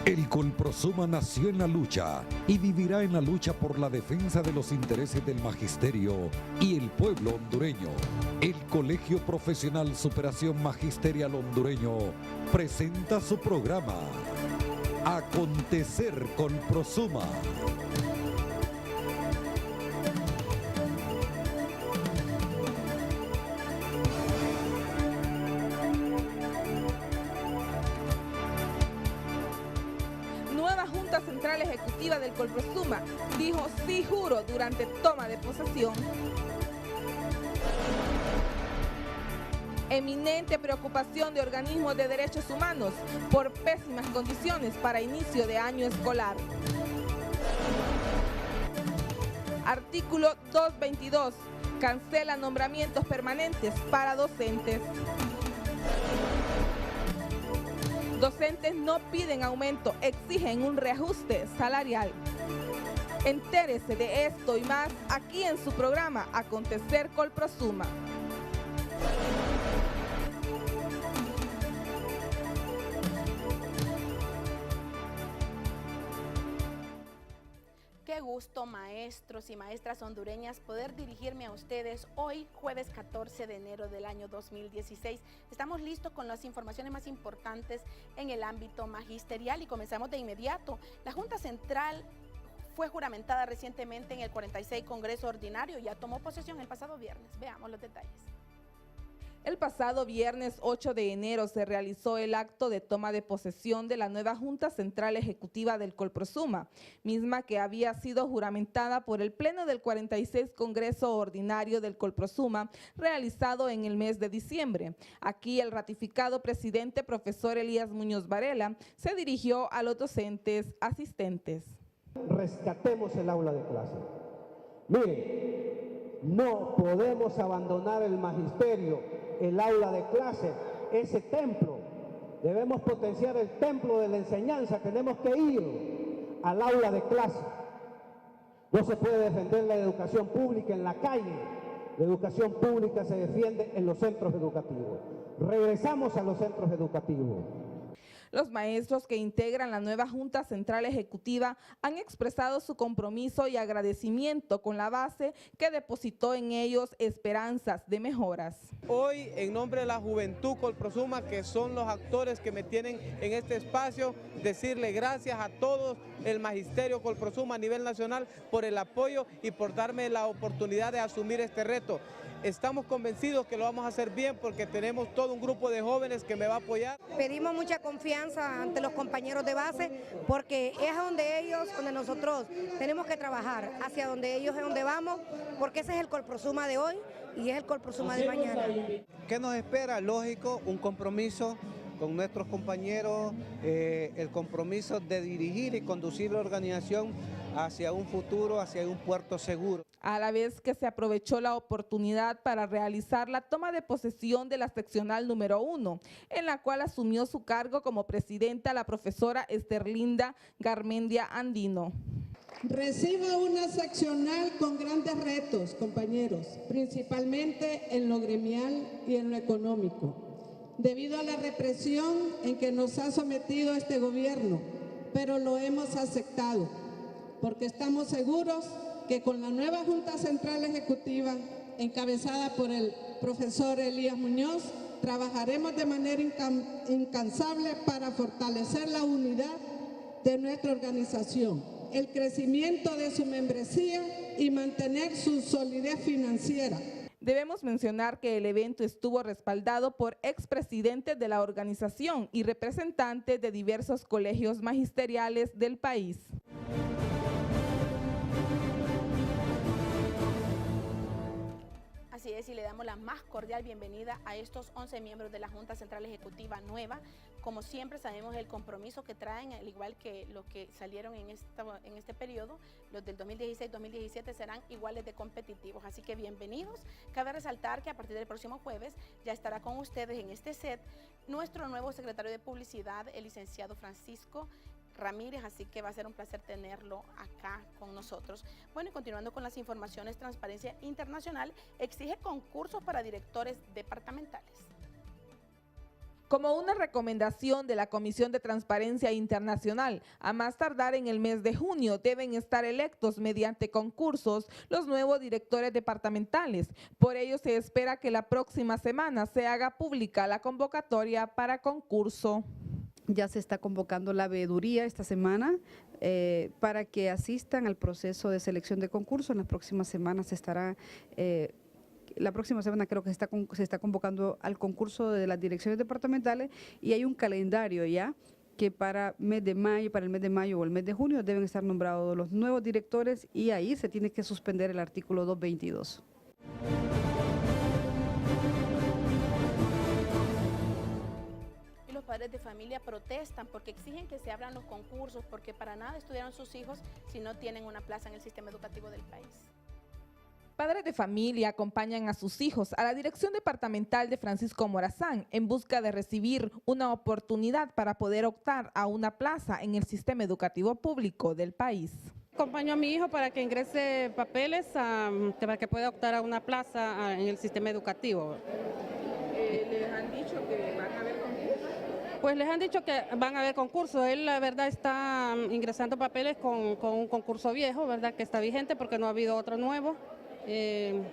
El Colprosuma nació en la lucha y vivirá en la lucha por la defensa de los intereses del magisterio y el pueblo hondureño. El Colegio Profesional Superación Magisterial Hondureño presenta su programa Acontecer Colprosuma. Central Ejecutiva del Colprosuma dijo sí juro durante toma de posesión. Eminente preocupación de organismos de derechos humanos por pésimas condiciones para inicio de año escolar. Artículo 222. Cancela nombramientos permanentes para docentes. Docentes no piden aumento, exigen un reajuste salarial. Entérese de esto y más aquí en su programa Acontecer Colprosuma. Qué gusto, maestros y maestras hondureñas, poder dirigirme a ustedes hoy, jueves 14 de enero del año 2016. Estamos listos con las informaciones más importantes en el ámbito magisterial y comenzamos de inmediato. La Junta Central fue juramentada recientemente en el 46 Congreso Ordinario y ya tomó posesión el pasado viernes. Veamos los detalles. El pasado viernes 8 de enero se realizó el acto de toma de posesión de la nueva Junta Central Ejecutiva del Colprosuma, misma que había sido juramentada por el Pleno del 46 Congreso Ordinario del Colprosuma, realizado en el mes de diciembre. Aquí el ratificado presidente, profesor Elías Muñoz Varela, se dirigió a los docentes asistentes. Rescatemos el aula de clase. Miren, no podemos abandonar el magisterio. El aula de clase, ese templo, debemos potenciar el templo de la enseñanza, tenemos que ir al aula de clase. No se puede defender la educación pública en la calle, la educación pública se defiende en los centros educativos. Regresamos a los centros educativos. Los maestros que integran la nueva Junta Central Ejecutiva han expresado su compromiso y agradecimiento con la base que depositó en ellos esperanzas de mejoras. Hoy, en nombre de la Juventud Colprosuma, que son los actores que me tienen en este espacio, decirle gracias a todos el magisterio Colprosuma a nivel nacional por el apoyo y por darme la oportunidad de asumir este reto. Estamos convencidos que lo vamos a hacer bien porque tenemos todo un grupo de jóvenes que me va a apoyar. Pedimos mucha confianza ante los compañeros de base porque es donde nosotros tenemos que trabajar, hacia donde ellos es donde vamos, porque ese es el Colprosuma de hoy y es el Colprosuma de mañana. ¿Qué nos espera? Lógico, un compromiso con nuestros compañeros, el compromiso de dirigir y conducir la organización hacia un futuro, hacia un puerto seguro. A la vez que se aprovechó la oportunidad para realizar la toma de posesión de la seccional número 1, en la cual asumió su cargo como presidenta la profesora Esterlinda Garmendia Andino. Recibo una seccional con grandes retos, compañeros, principalmente en lo gremial y en lo económico, debido a la represión en que nos ha sometido este gobierno, pero lo hemos aceptado, porque estamos seguros que con la nueva Junta Central Ejecutiva, encabezada por el profesor Elías Muñoz, trabajaremos de manera incansable para fortalecer la unidad de nuestra organización, el crecimiento de su membresía y mantener su solidez financiera. Debemos mencionar que el evento estuvo respaldado por expresidentes de la organización y representantes de diversos colegios magisteriales del país. Así es, y le damos la más cordial bienvenida a estos 11 miembros de la Junta Central Ejecutiva nueva. Como siempre sabemos el compromiso que traen, al igual que los que salieron en este periodo, los del 2016-2017 serán iguales de competitivos, así que bienvenidos. Cabe resaltar que a partir del próximo jueves ya estará con ustedes en este set nuestro nuevo secretario de Publicidad, el licenciado Francisco Ramírez, así que va a ser un placer tenerlo acá con nosotros. Bueno, y continuando con las informaciones, Transparencia Internacional exige concursos para directores departamentales. Como una recomendación de la Comisión de Transparencia Internacional, a más tardar en el mes de junio deben estar electos mediante concursos los nuevos directores departamentales. Por ello se espera que la próxima semana se haga pública la convocatoria para concurso. Ya se está convocando la veeduría esta semana para que asistan al proceso de selección de concurso. En las próximas semanas se estará... La próxima semana creo que se está convocando al concurso de las direcciones departamentales y hay un calendario ya que para el mes de mayo o el mes de junio deben estar nombrados los nuevos directores y ahí se tiene que suspender el artículo 222. Y los padres de familia protestan porque exigen que se abran los concursos porque para nada estudiaron sus hijos si no tienen una plaza en el sistema educativo del país. Padres de familia acompañan a sus hijos a la Dirección Departamental de Francisco Morazán en busca de recibir una oportunidad para poder optar a una plaza en el sistema educativo público del país. Acompaño a mi hijo para que ingrese papeles para que pueda optar a una plaza en el sistema educativo. ¿Les han dicho que van a haber concursos? Pues les han dicho que van a haber concursos. Él, la verdad, está ingresando papeles con un concurso viejo, ¿verdad? Que está vigente porque no ha habido otro nuevo.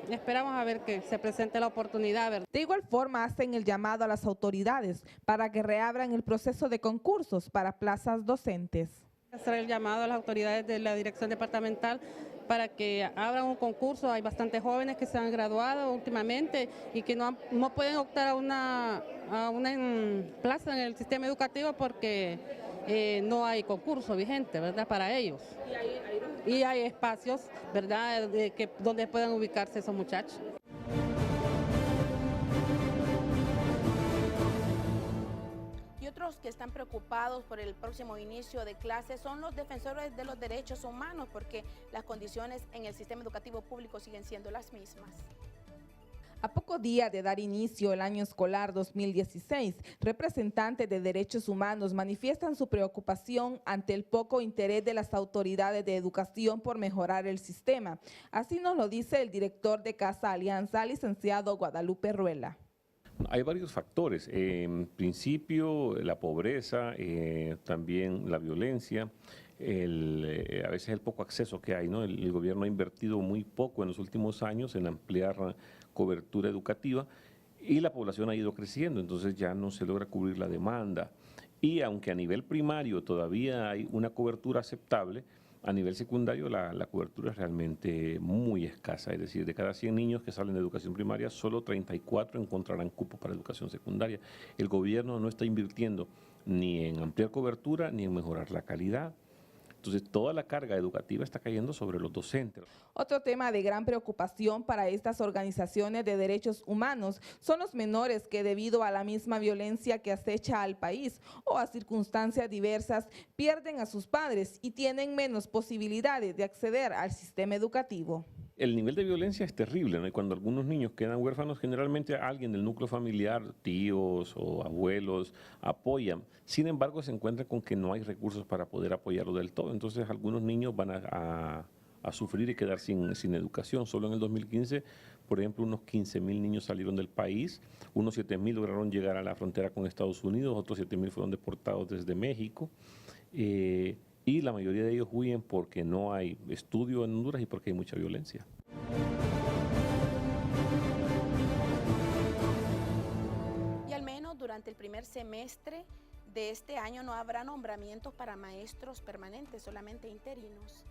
Esperamos a ver que se presente la oportunidad. ¿Verdad? De igual forma hacen el llamado a las autoridades para que reabran el proceso de concursos para plazas docentes. Hacer el llamado a las autoridades de la dirección departamental para que abran un concurso. Hay bastantes jóvenes que se han graduado últimamente y que no pueden optar a una plaza en el sistema educativo porque no hay concurso vigente, ¿verdad? Para ellos. Y hay espacios, ¿verdad?, donde puedan ubicarse esos muchachos. Y otros que están preocupados por el próximo inicio de clases son los defensores de los derechos humanos porque las condiciones en el sistema educativo público siguen siendo las mismas. A pocos días de dar inicio el año escolar 2016, representantes de derechos humanos manifiestan su preocupación ante el poco interés de las autoridades de educación por mejorar el sistema. Así nos lo dice el director de Casa Alianza, licenciado Guadalupe Ruela. Hay varios factores, en principio la pobreza, también la violencia, a veces el poco acceso que hay, ¿no? El gobierno ha invertido muy poco en los últimos años en ampliar cobertura educativa y la población ha ido creciendo, entonces ya no se logra cubrir la demanda. Y aunque a nivel primario todavía hay una cobertura aceptable, a nivel secundario la cobertura es realmente muy escasa, es decir, de cada 100 niños que salen de educación primaria, solo 34 encontrarán cupo para educación secundaria. El gobierno no está invirtiendo ni en ampliar cobertura ni en mejorar la calidad. Entonces, toda la carga educativa está cayendo sobre los docentes. Otro tema de gran preocupación para estas organizaciones de derechos humanos son los menores que debido a la misma violencia que acecha al país o a circunstancias diversas pierden a sus padres y tienen menos posibilidades de acceder al sistema educativo. El nivel de violencia es terrible, ¿no? Y cuando algunos niños quedan huérfanos, generalmente alguien del núcleo familiar, tíos o abuelos, apoyan. Sin embargo, se encuentran con que no hay recursos para poder apoyarlo del todo. Entonces, algunos niños van a sufrir y quedar sin educación. Solo en el 2015, por ejemplo, unos 15.000 niños salieron del país, unos 7.000 lograron llegar a la frontera con Estados Unidos, otros 7.000 fueron deportados desde México. Y la mayoría de ellos huyen porque no hay estudio en Honduras y porque hay mucha violencia. Y al menos durante el primer semestre de este año no habrá nombramientos para maestros permanentes, solamente interinos.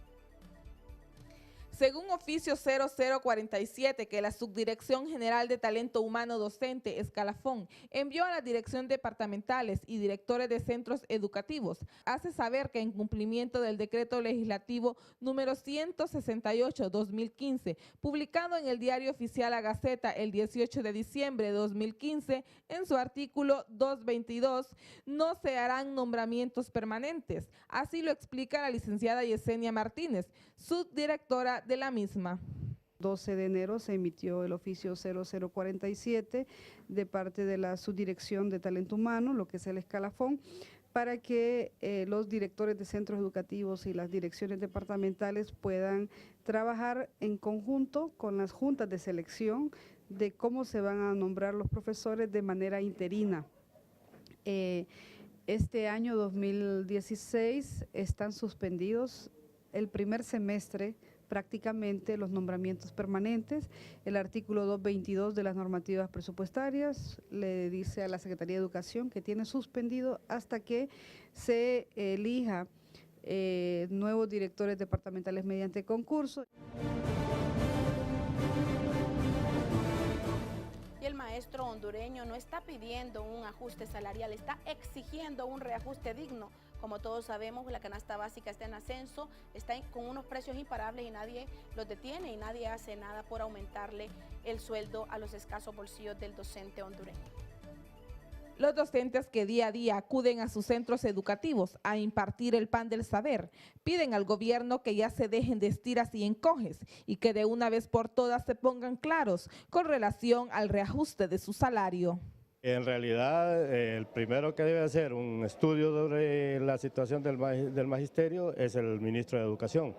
Según oficio 0047 que la Subdirección General de Talento Humano Docente, Escalafón, envió a las direcciones departamentales y directores de centros educativos, hace saber que en cumplimiento del decreto legislativo número 168/2015, publicado en el Diario Oficial La Gaceta el 18 de diciembre de 2015, en su artículo 222, no se harán nombramientos permanentes. Así lo explica la licenciada Yesenia Martínez, subdirectora de la misma. 12 de enero se emitió el oficio 0047 de parte de la Subdirección de Talento Humano, lo que es el Escalafón, para que los directores de centros educativos y las direcciones departamentales puedan trabajar en conjunto con las juntas de selección de cómo se van a nombrar los profesores de manera interina. Este año 2016 están suspendidos el primer semestre prácticamente los nombramientos permanentes. El artículo 222 de las normativas presupuestarias le dice a la Secretaría de Educación que tiene suspendido hasta que se elija nuevos directores departamentales mediante concurso. Y el maestro hondureño no está pidiendo un ajuste salarial, está exigiendo un reajuste digno. Como todos sabemos, la canasta básica está en ascenso, está con unos precios imparables y nadie los detiene y nadie hace nada por aumentarle el sueldo a los escasos bolsillos del docente hondureño. Los docentes que día a día acuden a sus centros educativos a impartir el pan del saber, piden al gobierno que ya se dejen de estiras y encoges y que de una vez por todas se pongan claros con relación al reajuste de su salario. En realidad, el primero que debe hacer un estudio sobre la situación del magisterio es el ministro de Educación.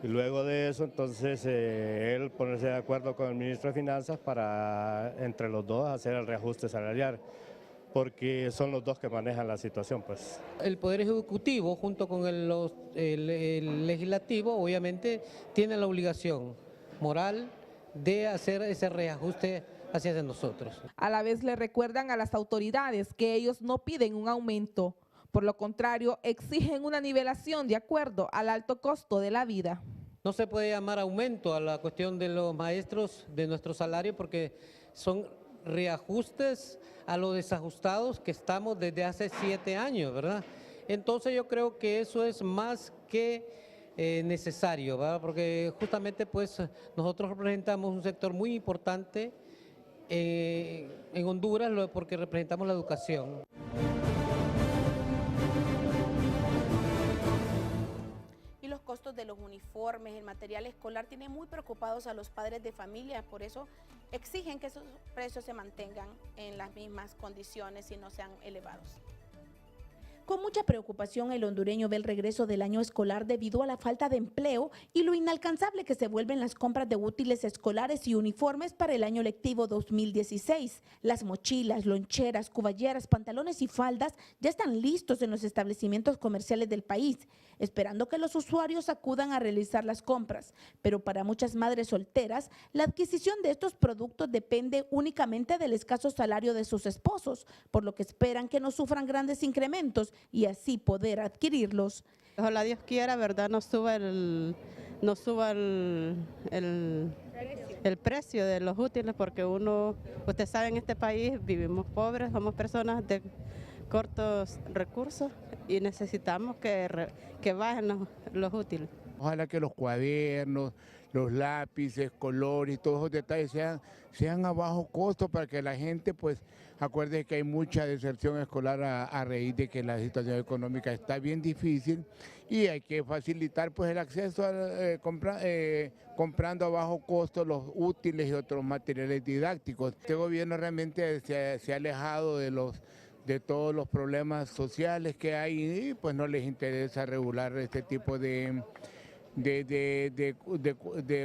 Y luego de eso, entonces, él ponerse de acuerdo con el ministro de Finanzas para, entre los dos, hacer el reajuste salarial, porque son los dos que manejan la situación, pues. El Poder Ejecutivo, junto con el Legislativo, obviamente, tiene la obligación moral de hacer ese reajuste hacia nosotros. A la vez le recuerdan a las autoridades que ellos no piden un aumento. Por lo contrario, exigen una nivelación de acuerdo al alto costo de la vida. No se puede llamar aumento a la cuestión de los maestros de nuestro salario porque son reajustes a los desajustados que estamos desde hace 7 años, ¿verdad? Entonces yo creo que eso es más que necesario, ¿verdad? Porque justamente pues nosotros representamos un sector muy importante en Honduras porque representamos la educación. Los costos de los uniformes, el material escolar tienen muy preocupados a los padres de familia, por eso exigen que esos precios se mantengan en las mismas condiciones y no sean elevados. Con mucha preocupación, el hondureño ve el regreso del año escolar debido a la falta de empleo y lo inalcanzable que se vuelven las compras de útiles escolares y uniformes para el año lectivo 2016. Las mochilas, loncheras, cuballeras, pantalones y faldas ya están listos en los establecimientos comerciales del país, esperando que los usuarios acudan a realizar las compras. Pero para muchas madres solteras, la adquisición de estos productos depende únicamente del escaso salario de sus esposos, por lo que esperan que no sufran grandes incrementos y así poder adquirirlos. Ojalá Dios quiera, ¿verdad? No suba el precio de los útiles, porque usted sabe, en este país vivimos pobres, somos personas de cortos recursos y necesitamos que bajen los útiles. Ojalá que los cuadernos, los lápices, colores y todos esos detalles sean a bajo costo para que la gente, pues, acuerde que hay mucha deserción escolar a raíz de que la situación económica está bien difícil y hay que facilitar, pues, el acceso a comprando a bajo costo los útiles y otros materiales didácticos. Este gobierno realmente se ha alejado de todos los problemas sociales que hay y pues no les interesa regular este tipo de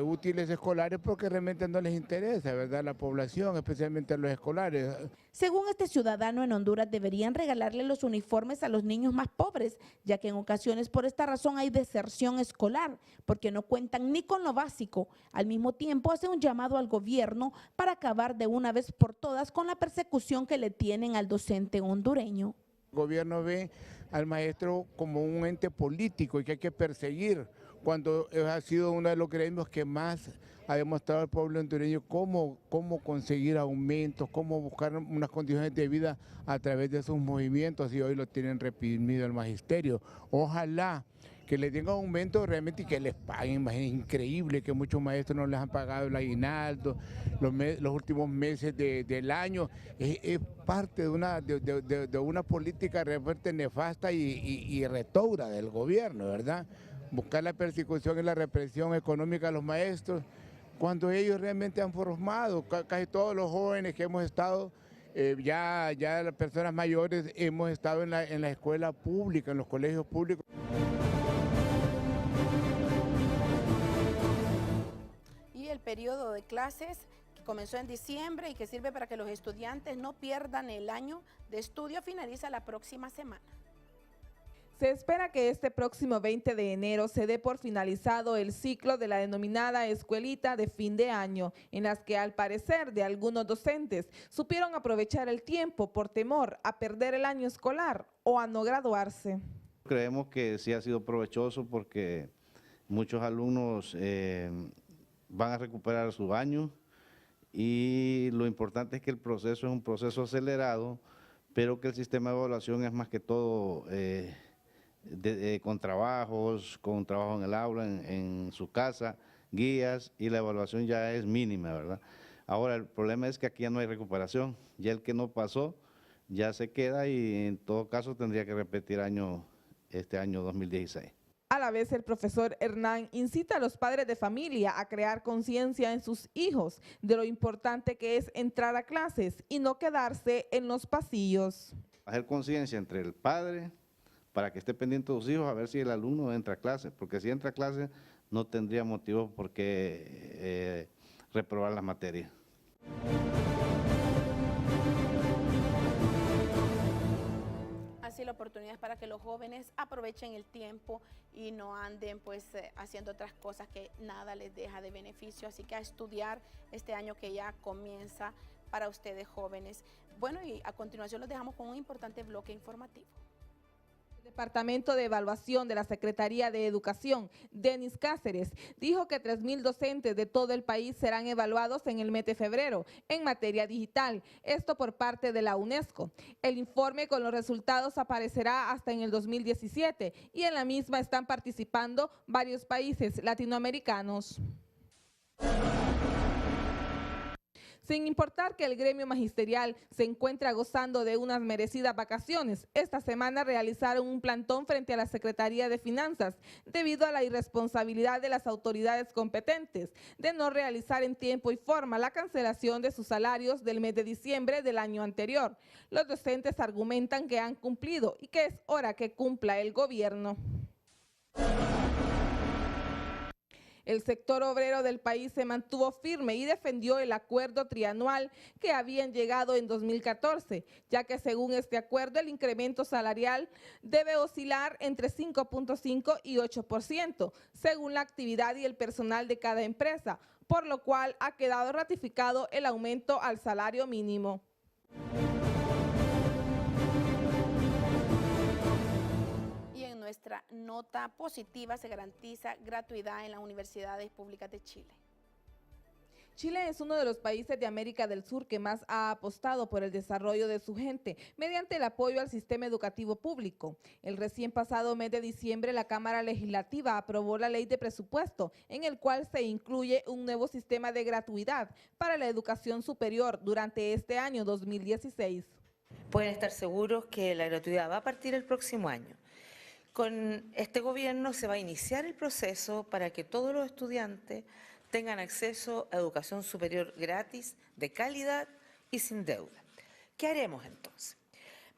útiles escolares porque realmente no les interesa, ¿verdad? La población, especialmente a los escolares. Según este ciudadano, en Honduras deberían regalarle los uniformes a los niños más pobres, ya que en ocasiones por esta razón hay deserción escolar, porque no cuentan ni con lo básico. Al mismo tiempo hace un llamado al gobierno para acabar de una vez por todas con la persecución que le tienen al docente hondureño. El gobierno ve al maestro como un ente político y que hay que perseguir, cuando ha sido uno de los gremios que más ha demostrado al pueblo hondureño cómo conseguir aumentos, cómo buscar unas condiciones de vida a través de sus movimientos, y hoy lo tienen reprimido el magisterio. Ojalá que les den aumento realmente y que les paguen. Es increíble que muchos maestros no les han pagado el aguinaldo, los últimos meses del año. Es parte de una política realmente nefasta y retrógrada del gobierno, ¿verdad? Buscar la persecución y la represión económica a los maestros, cuando ellos realmente han formado, casi todos los jóvenes que hemos estado, ya las personas mayores, hemos estado en la escuela pública, en los colegios públicos. Y el periodo de clases comenzó en diciembre y que sirve para que los estudiantes no pierdan el año de estudio, finaliza la próxima semana. Se espera que este próximo 20 de enero se dé por finalizado el ciclo de la denominada escuelita de fin de año, en las que al parecer de algunos docentes supieron aprovechar el tiempo por temor a perder el año escolar o a no graduarse. Creemos que sí ha sido provechoso porque muchos alumnos van a recuperar su año y lo importante es que el proceso es un proceso acelerado, pero que el sistema de evaluación es más que todo con trabajos, con trabajo en el aula, en su casa, guías, y la evaluación ya es mínima, ¿verdad? Ahora, el problema es que aquí ya no hay recuperación, ya el que no pasó ya se queda y en todo caso tendría que repetir este año 2016. A la vez, el profesor Hernán incita a los padres de familia a crear conciencia en sus hijos de lo importante que es entrar a clases y no quedarse en los pasillos. Hacer conciencia entre el padre para que esté pendiente de sus hijos a ver si el alumno entra a clase, porque si entra a clase no tendría motivo por qué reprobar las materias. Así la oportunidad es para que los jóvenes aprovechen el tiempo y no anden haciendo otras cosas que nada les deja de beneficio, así que a estudiar este año que ya comienza para ustedes jóvenes. Bueno, y a continuación los dejamos con un importante bloque informativo. El Departamento de Evaluación de la Secretaría de Educación, Denis Cáceres, dijo que 3.000 docentes de todo el país serán evaluados en el mes de febrero en materia digital, esto por parte de la UNESCO. El informe con los resultados aparecerá hasta en el 2017 y en la misma están participando varios países latinoamericanos. Sin importar que el gremio magisterial se encuentra gozando de unas merecidas vacaciones, esta semana realizaron un plantón frente a la Secretaría de Finanzas debido a la irresponsabilidad de las autoridades competentes de no realizar en tiempo y forma la cancelación de sus salarios del mes de diciembre del año anterior. Los docentes argumentan que han cumplido y que es hora que cumpla el gobierno. El sector obrero del país se mantuvo firme y defendió el acuerdo trianual que habían llegado en 2014, ya que según este acuerdo el incremento salarial debe oscilar entre 5.5 y 8%, según la actividad y el personal de cada empresa, por lo cual ha quedado ratificado el aumento al salario mínimo. Nuestra nota positiva se garantiza gratuidad en las universidades públicas de Chile. Chile es uno de los países de América del Sur que más ha apostado por el desarrollo de su gente mediante el apoyo al sistema educativo público. El recién pasado mes de diciembre, la Cámara Legislativa aprobó la Ley de Presupuesto, en el cual se incluye un nuevo sistema de gratuidad para la educación superior durante este año 2016. Pueden estar seguros que la gratuidad va a partir el próximo año. Con este gobierno se va a iniciar el proceso para que todos los estudiantes tengan acceso a educación superior gratis, de calidad y sin deuda. ¿Qué haremos entonces?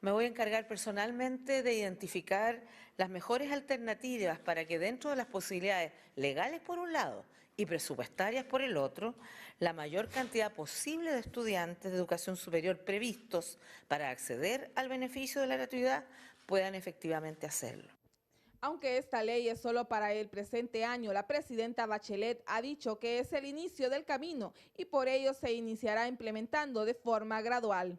Me voy a encargar personalmente de identificar las mejores alternativas para que dentro de las posibilidades legales por un lado y presupuestarias por el otro, la mayor cantidad posible de estudiantes de educación superior previstos para acceder al beneficio de la gratuidad puedan efectivamente hacerlo. Aunque esta ley es solo para el presente año, la presidenta Bachelet ha dicho que es el inicio del camino y por ello se iniciará implementando de forma gradual.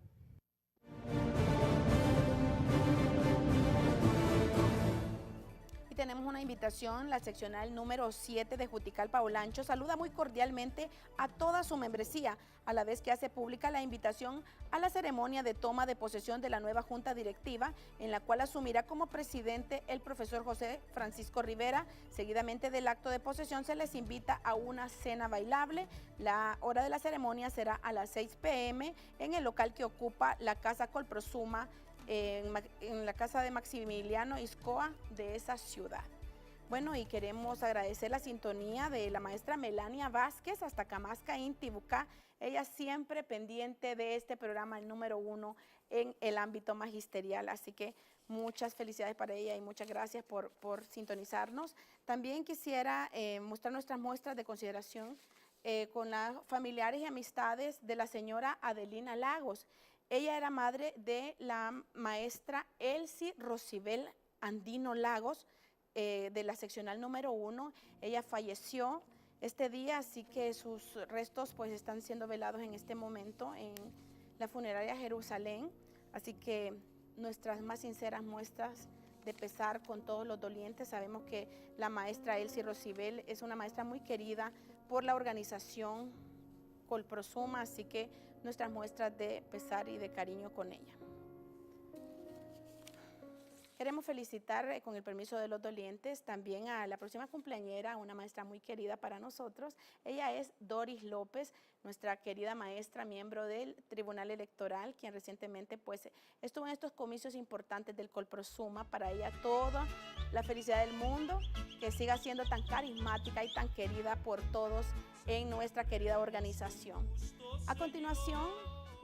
Y tenemos una invitación, la seccional número 7 de Juticalpa Olancho saluda muy cordialmente a toda su membresía, a la vez que hace pública la invitación a la ceremonia de toma de posesión de la nueva Junta Directiva, en la cual asumirá como presidente el profesor José Francisco Rivera. Seguidamente del acto de posesión se les invita a una cena bailable. La hora de la ceremonia será a las 6 p.m. en el local que ocupa la Casa Colprosuma, en la casa de Maximiliano Iscoa de esa ciudad. Bueno, y queremos agradecer la sintonía de la maestra Melania Vázquez hasta Camasca, Intibucá. Ella siempre pendiente de este programa, el número 1 en el ámbito magisterial. Así que muchas felicidades para ella y muchas gracias por sintonizarnos. También quisiera mostrar nuestras muestras de consideración con las familiares y amistades de la señora Adelina Lagos. Ella era madre de la maestra Elsie Rosibel Andino Lagos, de la seccional número 1. Ella falleció este día, así que sus restos pues están siendo velados en este momento en la funeraria Jerusalén. Así que nuestras más sinceras muestras de pesar con todos los dolientes. Sabemos que la maestra Elsie Rosibel es una maestra muy querida por la organización Colprosuma, así que nuestras muestras de pesar y de cariño con ella. Queremos felicitar, con el permiso de los dolientes, también a la próxima cumpleañera, una maestra muy querida para nosotros. Ella es Doris López, nuestra querida maestra, miembro del Tribunal Electoral, quien recientemente pues estuvo en estos comicios importantes del Colprosuma. Para ella toda la felicidad del mundo, que siga siendo tan carismática y tan querida por todos en nuestra querida organización. A continuación,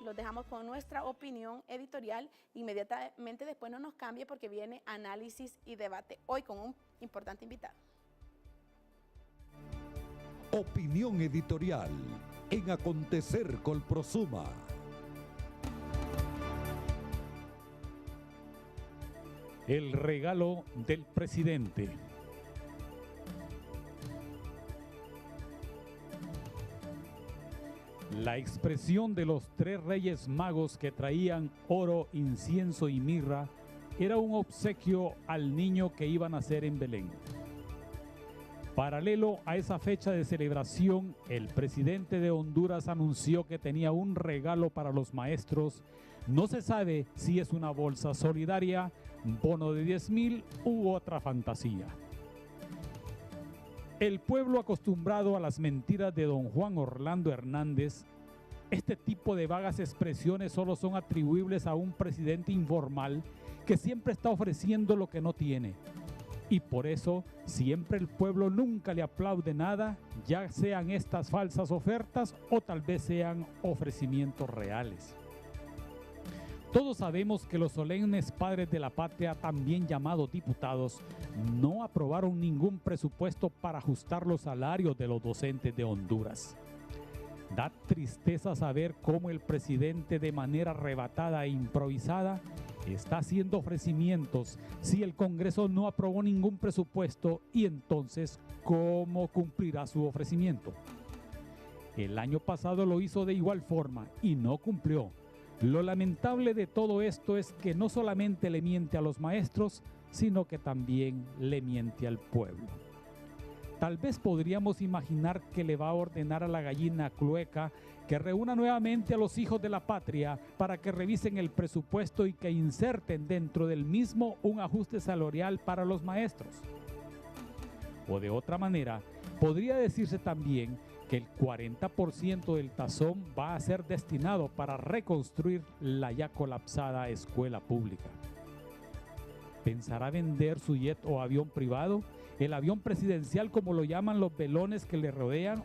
los dejamos con nuestra opinión editorial. Inmediatamente después no nos cambie porque viene análisis y debate. Hoy con un importante invitado. Opinión editorial en Acontecer Colprosuma. El regalo del presidente. La expresión de los 3 reyes magos que traían oro, incienso y mirra era un obsequio al niño que iba a nacer en Belén. Paralelo a esa fecha de celebración, el presidente de Honduras anunció que tenía un regalo para los maestros. No se sabe si es una bolsa solidaria, bono de 10,000 u otra fantasía. El pueblo acostumbrado a las mentiras de don Juan Orlando Hernández, este tipo de vagas expresiones solo son atribuibles a un presidente informal que siempre está ofreciendo lo que no tiene. Y por eso siempre el pueblo nunca le aplaude nada, ya sean estas falsas ofertas o tal vez sean ofrecimientos reales. Todos sabemos que los solemnes padres de la patria, también llamados diputados, no aprobaron ningún presupuesto para ajustar los salarios de los docentes de Honduras. Da tristeza saber cómo el presidente, de manera arrebatada e improvisada, está haciendo ofrecimientos si el Congreso no aprobó ningún presupuesto, y entonces, ¿cómo cumplirá su ofrecimiento? El año pasado lo hizo de igual forma y no cumplió. Lo lamentable de todo esto es que no solamente le miente a los maestros, sino que también le miente al pueblo. Tal vez podríamos imaginar que le va a ordenar a la gallina clueca que reúna nuevamente a los hijos de la patria para que revisen el presupuesto y que inserten dentro del mismo un ajuste salarial para los maestros. O de otra manera, podría decirse también que el 40% del tazón va a ser destinado para reconstruir la ya colapsada escuela pública. ¿Pensará vender su jet o avión privado, el avión presidencial como lo llaman los velones que le rodean,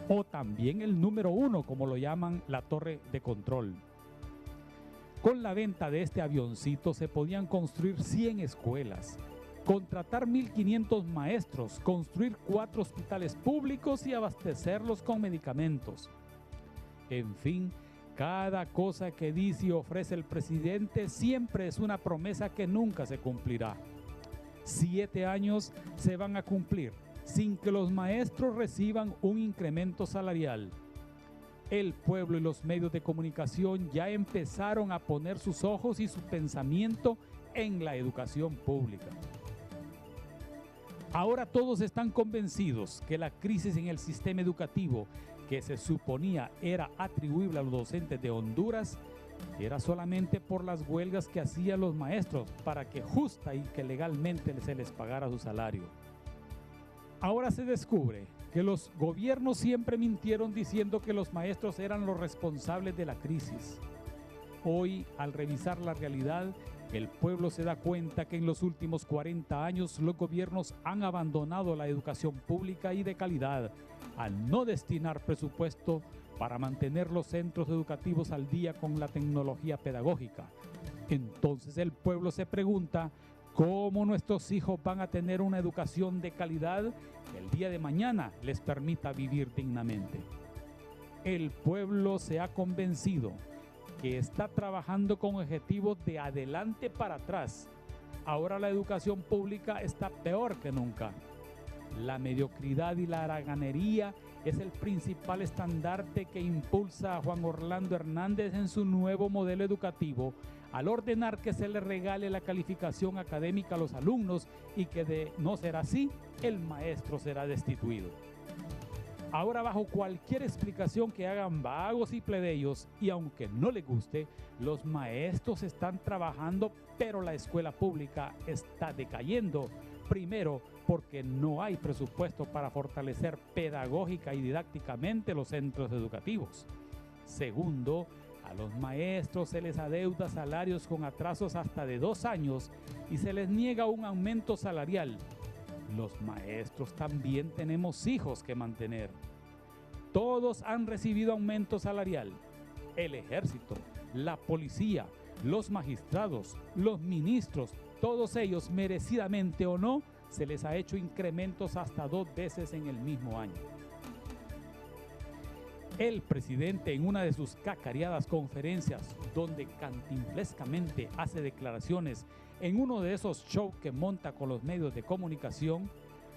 o también el número 1 como lo llaman la torre de control? Con la venta de este avioncito se podían construir 100 escuelas, contratar 1.500 maestros, construir 4 hospitales públicos y abastecerlos con medicamentos. En fin, cada cosa que dice y ofrece el presidente siempre es una promesa que nunca se cumplirá. 7 años se van a cumplir sin que los maestros reciban un incremento salarial. El pueblo y los medios de comunicación ya empezaron a poner sus ojos y su pensamiento en la educación pública. Ahora todos están convencidos que la crisis en el sistema educativo, que se suponía era atribuible a los docentes de Honduras, era solamente por las huelgas que hacían los maestros para que justa y que legalmente se les pagara su salario. Ahora se descubre que los gobiernos siempre mintieron diciendo que los maestros eran los responsables de la crisis. Hoy, al revisar la realidad, el pueblo se da cuenta que en los últimos 40 años los gobiernos han abandonado la educación pública y de calidad al no destinar presupuesto para mantener los centros educativos al día con la tecnología pedagógica. Entonces el pueblo se pregunta cómo nuestros hijos van a tener una educación de calidad que el día de mañana les permita vivir dignamente. El pueblo se ha convencido que está trabajando con objetivos de adelante para atrás. Ahora la educación pública está peor que nunca. La mediocridad y la haraganería es el principal estandarte que impulsa a Juan Orlando Hernández en su nuevo modelo educativo, al ordenar que se le regale la calificación académica a los alumnos y que de no ser así, el maestro será destituido. Ahora, bajo cualquier explicación que hagan vagos y plebeyos, y aunque no les guste, los maestros están trabajando, pero la escuela pública está decayendo. Primero, porque no hay presupuesto para fortalecer pedagógica y didácticamente los centros educativos. Segundo, a los maestros se les adeuda salarios con atrasos hasta de 2 años y se les niega un aumento salarial. Los maestros también tenemos hijos que mantener. Todos han recibido aumento salarial. El ejército, la policía, los magistrados, los ministros, todos ellos, merecidamente o no, se les ha hecho incrementos hasta 2 veces en el mismo año. El presidente, en una de sus cacareadas conferencias, donde cantinflescamente hace declaraciones en uno de esos shows que monta con los medios de comunicación,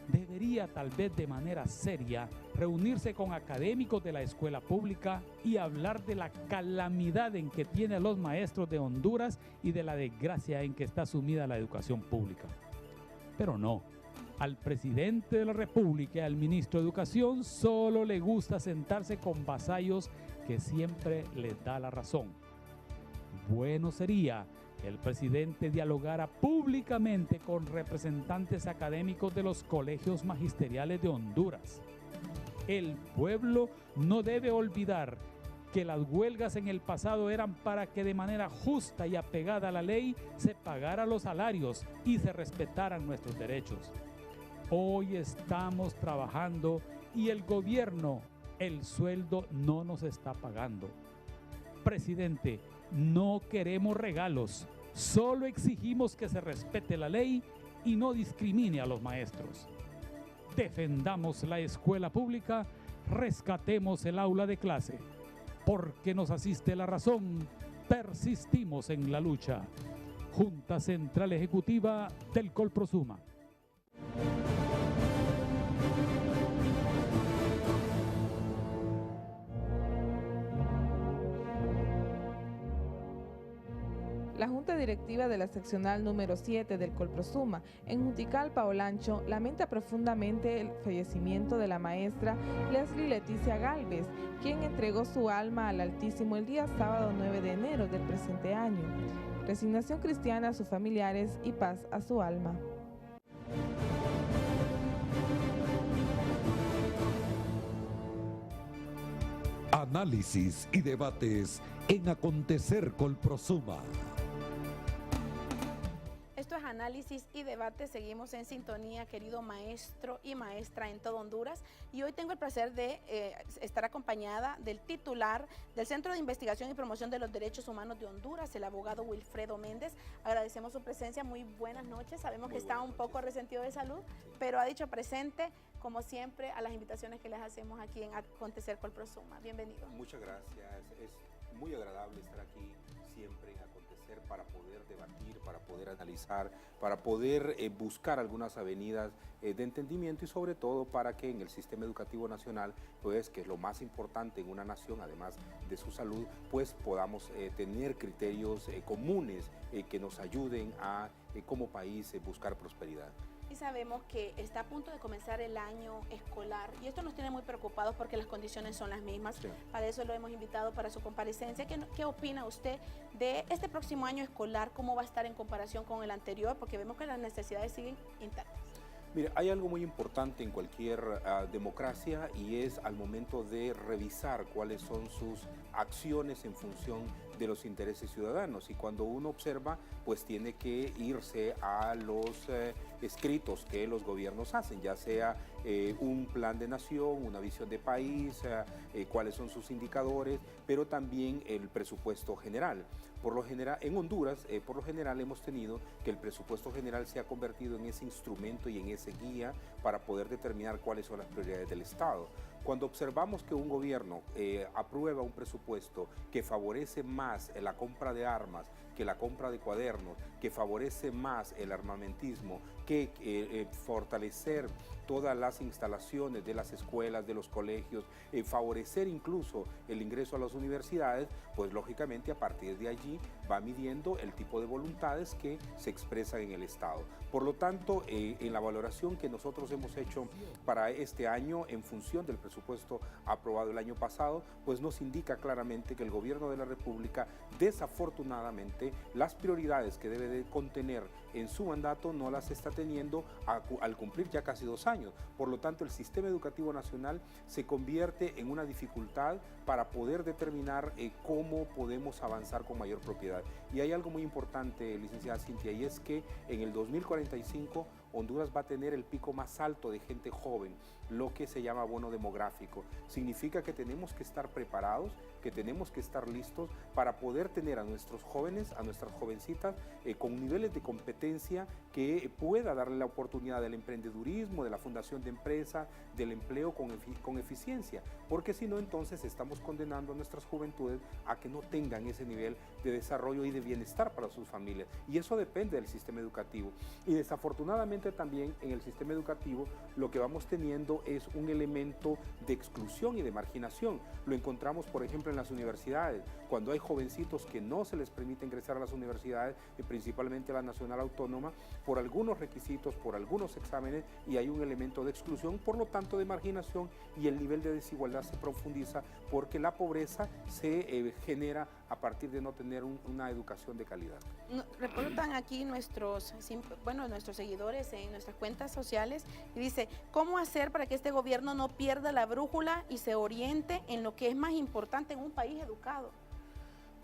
debería tal vez de manera seria reunirse con académicos de la escuela pública y hablar de la calamidad en que tienen los maestros de Honduras y de la desgracia en que está sumida la educación pública. Pero no, al presidente de la República y al ministro de Educación solo le gusta sentarse con vasallos que siempre les da la razón. Bueno sería que el presidente dialogara públicamente con representantes académicos de los colegios magisteriales de Honduras. El pueblo no debe olvidar que las huelgas en el pasado eran para que de manera justa y apegada a la ley se pagaran los salarios y se respetaran nuestros derechos. Hoy estamos trabajando y el gobierno, el sueldo no nos está pagando. Presidente, no queremos regalos, solo exigimos que se respete la ley y no discrimine a los maestros. Defendamos la escuela pública, rescatemos el aula de clase. Porque nos asiste la razón, persistimos en la lucha. Junta Central Ejecutiva del Colprosuma. La Junta Directiva de la Seccional número 7 del Colprosuma en Juticalpa, Olancho, lamenta profundamente el fallecimiento de la maestra Leslie Leticia Galvez, quien entregó su alma al Altísimo el día sábado 9 de enero del presente año. Resignación cristiana a sus familiares y paz a su alma. Análisis y debates en Acontecer Colprosuma. Esto es Análisis y Debate. Seguimos en sintonía, querido maestro y maestra en todo Honduras. Y hoy tengo el placer de estar acompañada del titular del Centro de Investigación y Promoción de los Derechos Humanos de Honduras, el abogado Wilfredo Méndez. Agradecemos su presencia. Muy buenas noches. Sabemos que está un poco resentido de salud, pero ha dicho presente, como siempre, a las invitaciones que les hacemos aquí en Acontecer Colprosuma. Bienvenido. Muchas gracias. Es muy agradable estar aquí siempre en Acontecer para poder debatir, para poder analizar, para poder buscar algunas avenidas de entendimiento y sobre todo para que en el sistema educativo nacional, pues que es lo más importante en una nación, además de su salud, pues podamos tener criterios comunes que nos ayuden a, como país, buscar prosperidad. Y sabemos que está a punto de comenzar el año escolar y esto nos tiene muy preocupados porque las condiciones son las mismas. Sí. Para eso lo hemos invitado para su comparecencia. ¿Qué opina usted de este próximo año escolar? ¿Cómo va a estar en comparación con el anterior? Porque vemos que las necesidades siguen intactas. Mire, hay algo muy importante en cualquier democracia y es al momento de revisar cuáles son sus acciones en función de los intereses ciudadanos, y cuando uno observa, pues tiene que irse a los escritos que los gobiernos hacen, ya sea un plan de nación, una visión de país, cuáles son sus indicadores, pero también el presupuesto general. Por lo general, en Honduras, por lo general hemos tenido que el presupuesto general se ha convertido en ese instrumento y en ese guía para poder determinar cuáles son las prioridades del Estado. Cuando observamos que un gobierno aprueba un presupuesto que favorece más la compra de armas, que la compra de cuadernos, que favorece más el armamentismo, que fortalecer todas las instalaciones de las escuelas, de los colegios, favorecer incluso el ingreso a las universidades, pues lógicamente a partir de allí va midiendo el tipo de voluntades que se expresan en el Estado. Por lo tanto, en la valoración que nosotros hemos hecho para este año en función del presupuesto aprobado el año pasado, pues nos indica claramente que el Gobierno de la República, desafortunadamente, las prioridades que debe de contener en su mandato no las está teniendo al cumplir ya casi 2 años. Por lo tanto, el sistema educativo nacional se convierte en una dificultad para poder determinar cómo podemos avanzar con mayor propiedad. Y hay algo muy importante, licenciada Cintia, y es que en el 2045 Honduras va a tener el pico más alto de gente joven, lo que se llama bono demográfico. Significa que tenemos que estar preparados, que tenemos que estar listos para poder tener a nuestros jóvenes, a nuestras jovencitas, con niveles de competencia que pueda darle la oportunidad del emprendedurismo, de la fundación de empresas, del empleo con eficiencia, porque si no, entonces estamos condenando a nuestras juventudes a que no tengan ese nivel de desarrollo y de bienestar para sus familias, y eso depende del sistema educativo. Y desafortunadamente también en el sistema educativo lo que vamos teniendo es un elemento de exclusión y de marginación. Lo encontramos, por ejemplo, en las universidades, cuando hay jovencitos que no se les permite ingresar a las universidades, y principalmente a la Nacional Autónoma, por algunos requisitos, por algunos exámenes, y hay un elemento de exclusión, por lo tanto de marginación, y el nivel de desigualdad se profundiza porque la pobreza se genera a partir de no tener una educación de calidad. Reportan aquí nuestros seguidores en nuestras cuentas sociales y dice, ¿cómo hacer para que este gobierno no pierda la brújula y se oriente en lo que es más importante en un país educado?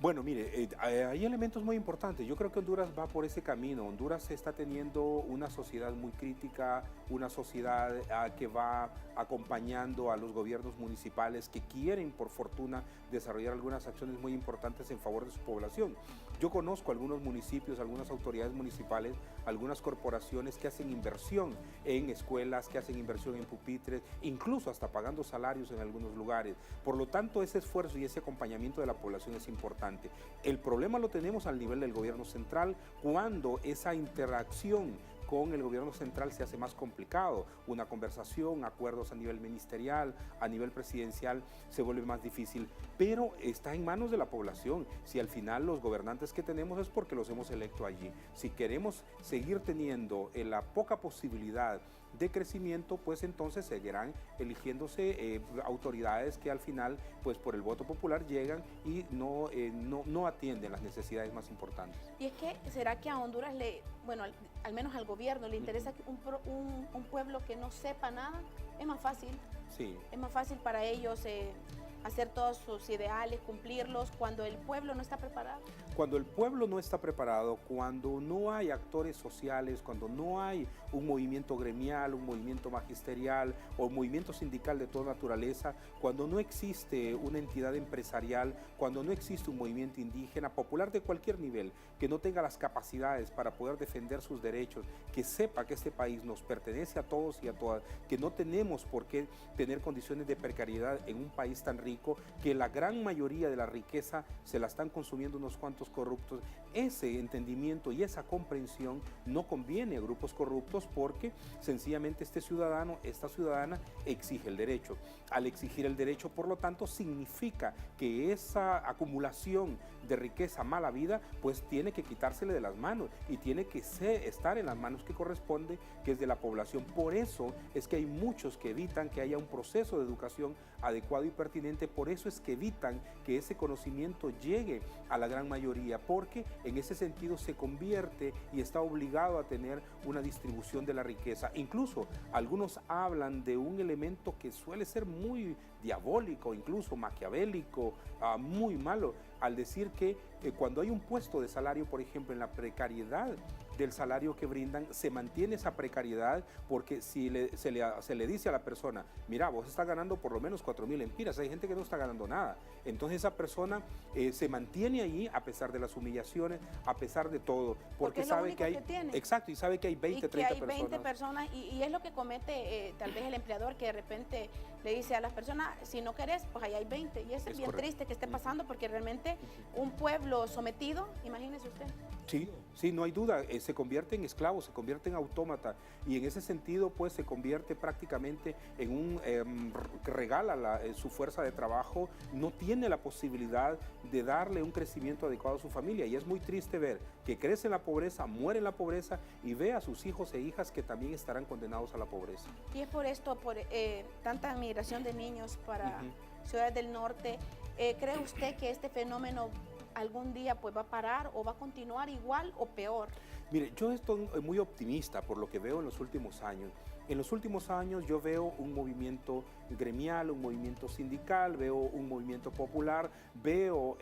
Bueno, mire, hay elementos muy importantes. Yo creo que Honduras va por ese camino. Honduras está teniendo una sociedad muy crítica, una sociedad que va acompañando a los gobiernos municipales que quieren, por fortuna, desarrollar algunas acciones muy importantes en favor de su población. Yo conozco algunos municipios, algunas autoridades municipales, algunas corporaciones que hacen inversión en escuelas, que hacen inversión en pupitres, incluso hasta pagando salarios en algunos lugares. Por lo tanto, ese esfuerzo y ese acompañamiento de la población es importante. El problema lo tenemos al nivel del gobierno central, cuando esa interacción con el gobierno central se hace más complicado. Una conversación, acuerdos a nivel ministerial, a nivel presidencial, se vuelve más difícil, pero está en manos de la población. Si al final los gobernantes que tenemos es porque los hemos electo allí. Si queremos seguir teniendo la poca posibilidad de crecimiento, pues entonces seguirán eligiéndose autoridades que al final, pues por el voto popular llegan y no atienden las necesidades más importantes. Y es que, ¿será que a Honduras al menos al gobierno le interesa que un pueblo que no sepa nada? Es más fácil. Sí. Es más fácil para ellos hacer todos sus ideales, cumplirlos, cuando el pueblo no está preparado. Cuando el pueblo no está preparado, cuando no hay actores sociales, cuando no hay un movimiento gremial, un movimiento magisterial o un movimiento sindical de toda naturaleza, cuando no existe una entidad empresarial, cuando no existe un movimiento indígena, popular de cualquier nivel, que no tenga las capacidades para poder defender sus derechos, que sepa que este país nos pertenece a todos y a todas, que no tenemos por qué tener condiciones de precariedad en un país tan rico, que la gran mayoría de la riqueza se la están consumiendo unos cuantos corruptos. Ese entendimiento y esa comprensión no conviene a grupos corruptos, porque sencillamente este ciudadano, esta ciudadana exige el derecho. Al exigir el derecho, por lo tanto, significa que esa acumulación de riqueza mala vida, pues tiene que quitársele de las manos y tiene que estar en las manos que corresponde, que es de la población. Por eso es que hay muchos que evitan que haya un proceso de educación adecuado y pertinente. Por eso es que evitan que ese conocimiento llegue a la gran mayoría, porque en ese sentido se convierte y está obligado a tener una distribución de la riqueza. Incluso algunos hablan de un elemento que suele ser muy diabólico, incluso maquiavélico, muy malo, al decir que cuando hay un puesto de salario, por ejemplo, en la precariedad del salario que brindan, se mantiene esa precariedad, porque si se le dice a la persona, mira, vos estás ganando por lo menos 4.000 lempiras, hay gente que no está ganando nada, entonces esa persona se mantiene ahí a pesar de las humillaciones, a pesar de todo, porque sabe que hay, exacto, y sabe que hay 20, 30 personas. Y es lo que comete tal vez el empleador, que de repente le dice a las personas, si no querés, pues ahí hay 20, y es bien correcto. Triste que esté pasando, porque realmente un pueblo sometido, imagínese usted. Sí, no hay duda, se convierte en esclavo, se convierte en autómata, y en ese sentido pues se convierte prácticamente en un que regala su fuerza de trabajo, no tiene la posibilidad de darle un crecimiento adecuado a su familia, y es muy triste ver que crece en la pobreza, muere en la pobreza, y ve a sus hijos e hijas que también estarán condenados a la pobreza. Y es por esto, por tanta migración de niños para ciudades del norte. ¿Cree usted que este fenómeno algún día pues va a parar, o va a continuar igual o peor? Mire, yo estoy muy optimista por lo que veo en los últimos años. En los últimos años yo veo un movimiento gremial, un movimiento sindical, veo un movimiento popular, veo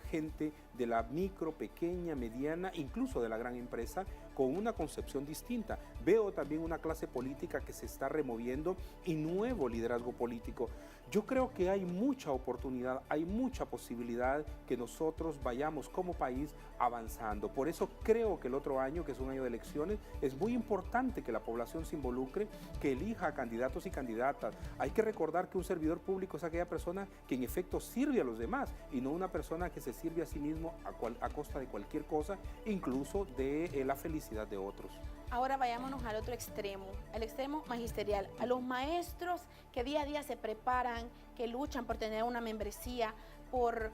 gente de la micro, pequeña, mediana, incluso de la gran empresa, con una concepción distinta. Veo también una clase política que se está removiendo y nuevo liderazgo político. Yo creo que hay mucha oportunidad, hay mucha posibilidad que nosotros vayamos como país avanzando. Por eso creo que el otro año, que es un año de elecciones, es muy importante que la población se involucre, que elija a candidatos y candidatas. Hay que recordar que un servidor público es aquella persona que en efecto sirve a los demás, y no una persona que se sirve a sí mismo a costa de cualquier cosa, incluso de la felicidad de otros. Ahora vayámonos al otro extremo, al extremo magisterial, a los maestros que día a día se preparan, que luchan por tener una membresía, por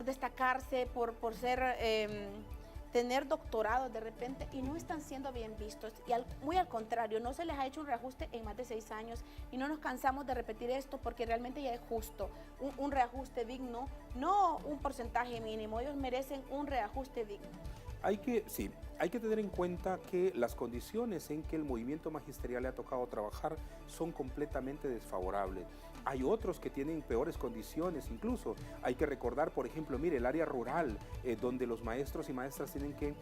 destacarse, por ser, tener doctorados de repente, y no están siendo bien vistos. Y muy al contrario, no se les ha hecho un reajuste en más de 6 años, y no nos cansamos de repetir esto, porque realmente ya es justo, un reajuste digno, no un porcentaje mínimo. Ellos merecen un reajuste digno. Hay que tener en cuenta que las condiciones en que el movimiento magisterial le ha tocado trabajar son completamente desfavorables. Hay otros que tienen peores condiciones, incluso hay que recordar, por ejemplo, mire, el área rural, donde los maestros y maestras tienen que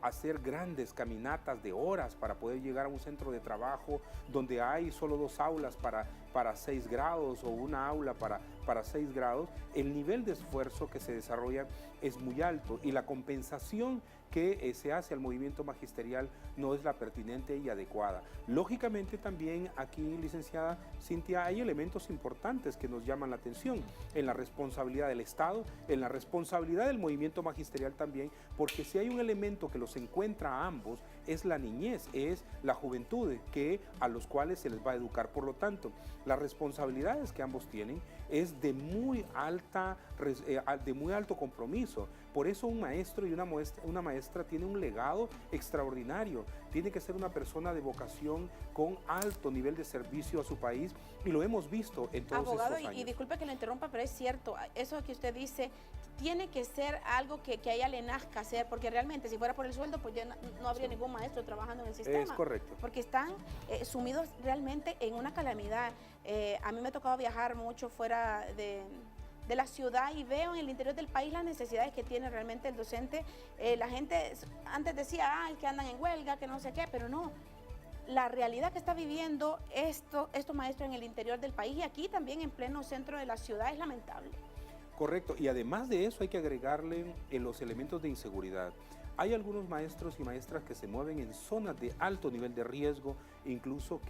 hacer grandes caminatas de horas para poder llegar a un centro de trabajo, donde hay solo 2 aulas para 6 grados o una aula para 6 grados, el nivel de esfuerzo que se desarrolla es muy alto, y la compensación que se hace al movimiento magisterial no es la pertinente y adecuada. Lógicamente también aquí, licenciada Cintia, hay elementos importantes que nos llaman la atención en la responsabilidad del Estado, en la responsabilidad del movimiento magisterial también, porque si hay un elemento que los encuentra a ambos, es la niñez, es la juventud, a los cuales se les va a educar. Por lo tanto, las responsabilidades que ambos tienen es de muy alto compromiso. Por eso un maestro y una maestra tiene un legado extraordinario. Tiene que ser una persona de vocación con alto nivel de servicio a su país, y lo hemos visto en todos estos años. Y disculpe que lo interrumpa, pero es cierto, eso que usted dice, tiene que ser algo que a ella le nazca hacer, porque realmente si fuera por el sueldo, pues ya no habría ningún maestro trabajando en el sistema. Es correcto. Porque están sumidos realmente en una calamidad. A mí me ha tocado viajar mucho fuera de la ciudad, y veo en el interior del país las necesidades que tiene realmente el docente. La gente antes decía, que andan en huelga, que no sé qué, pero no. La realidad que está viviendo estos maestros en el interior del país, y aquí también en pleno centro de la ciudad, es lamentable. Correcto, y además de eso hay que agregarle los elementos de inseguridad. Hay algunos maestros y maestras que se mueven en zonas de alto nivel de riesgo, incluso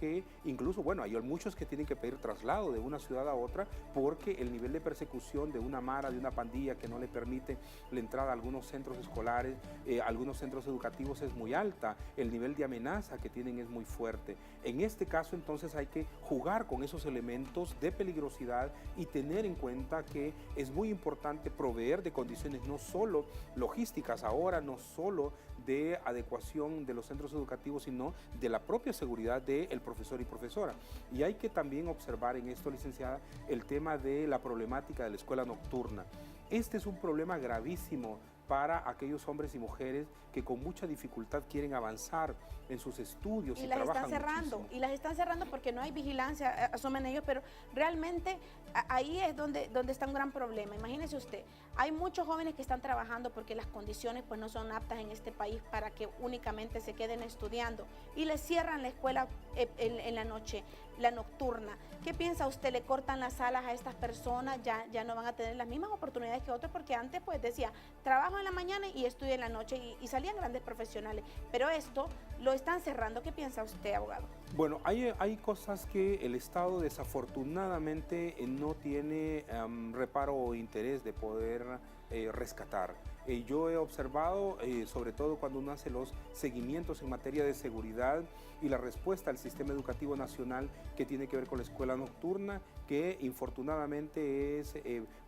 bueno, hay muchos que tienen que pedir traslado de una ciudad a otra, porque el nivel de persecución de una mara, de una pandilla que no le permite la entrada a algunos centros escolares, algunos centros educativos, es muy alta, el nivel de amenaza que tienen es muy fuerte. En este caso, entonces, hay que jugar con esos elementos de peligrosidad y tener en cuenta que es muy importante proveer de condiciones no solo logísticas ahora, no solo de adecuación de los centros educativos, sino de la propia seguridad del profesor y profesora. Y hay que también observar en esto, licenciada, el tema de la problemática de la escuela nocturna. Este es un problema gravísimo para aquellos hombres y mujeres que con mucha dificultad quieren avanzar en sus estudios y las trabajan están cerrando, muchísimo. y las están cerrando porque no hay vigilancia, asumen ellos, pero realmente ahí es donde está un gran problema. Imagínese usted, hay muchos jóvenes que están trabajando porque las condiciones pues no son aptas en este país para que únicamente se queden estudiando y les cierran la escuela en la noche, la nocturna. ¿Qué piensa usted? ¿Le cortan las alas a estas personas? Ya no van a tener las mismas oportunidades que otros, porque antes pues decía, trabajo en la mañana y estudio en la noche y salían grandes profesionales, pero esto lo están cerrando. ¿Qué piensa usted, abogado? Bueno, hay cosas que el Estado desafortunadamente no tiene reparo o interés de poder rescatar. Yo he observado, sobre todo cuando uno hace los seguimientos en materia de seguridad y la respuesta al sistema educativo nacional que tiene que ver con la escuela nocturna, que infortunadamente es